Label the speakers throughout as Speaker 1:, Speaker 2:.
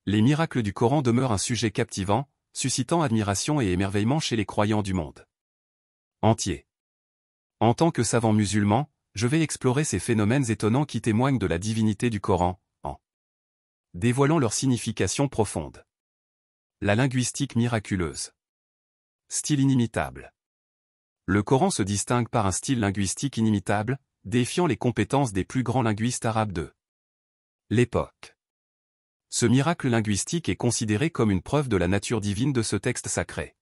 Speaker 1: Les miracles du Coran demeurent un sujet captivant, suscitant admiration et émerveillement chez les croyants du monde entier. En tant que savant musulman, je vais explorer ces phénomènes étonnants qui témoignent de la divinité du Coran, en dévoilant leur signification profonde. La linguistique miraculeuse. Style inimitable. Le Coran se distingue par un style linguistique inimitable, défiant les compétences des plus grands linguistes arabes de l'époque. Ce miracle linguistique est considéré comme une preuve de la nature divine de ce texte sacré.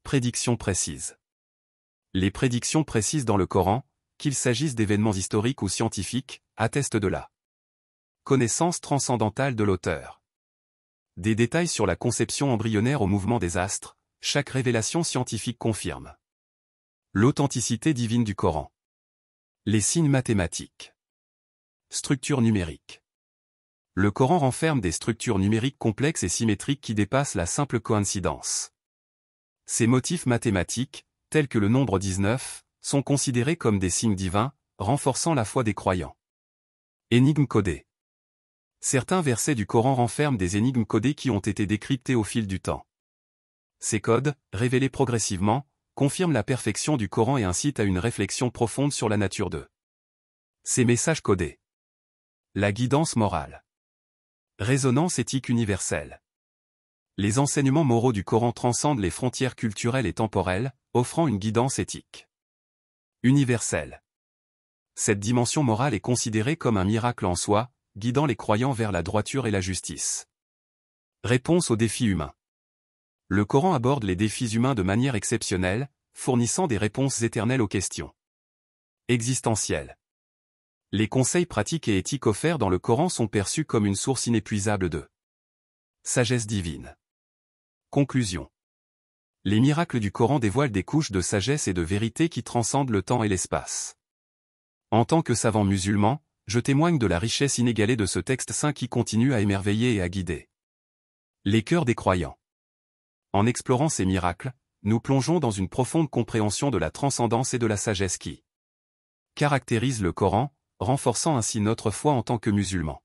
Speaker 1: Prédictions précises. Les prédictions précises dans le Coran, qu'il s'agisse d'événements historiques ou scientifiques, attestent de la connaissance transcendantale de l'auteur. Des détails sur la conception embryonnaire au mouvement des astres, chaque révélation scientifique confirme l'authenticité divine du Coran. Les signes mathématiques. Structure numérique. Le Coran renferme des structures numériques complexes et symétriques qui dépassent la simple coïncidence. Ces motifs mathématiques, tels que le nombre 19, sont considérés comme des signes divins, renforçant la foi des croyants. Énigmes codées. Certains versets du Coran renferment des énigmes codées qui ont été décryptées au fil du temps. Ces codes, révélés progressivement, confirment la perfection du Coran et incitent à une réflexion profonde sur la nature de ces messages codés. La guidance morale. Résonance éthique universelle. Les enseignements moraux du Coran transcendent les frontières culturelles et temporelles, offrant une guidance éthique universelle. Cette dimension morale est considérée comme un miracle en soi, guidant les croyants vers la droiture et la justice. Réponse aux défis humains. Le Coran aborde les défis humains de manière exceptionnelle, fournissant des réponses éternelles aux questions existentielles. Les conseils pratiques et éthiques offerts dans le Coran sont perçus comme une source inépuisable de sagesse divine. Conclusion. Les miracles du Coran dévoilent des couches de sagesse et de vérité qui transcendent le temps et l'espace. En tant que savant musulman, je témoigne de la richesse inégalée de ce texte saint qui continue à émerveiller et à guider les cœurs des croyants. En explorant ces miracles, nous plongeons dans une profonde compréhension de la transcendance et de la sagesse qui caractérise le Coran, renforçant ainsi notre foi en tant que musulmans.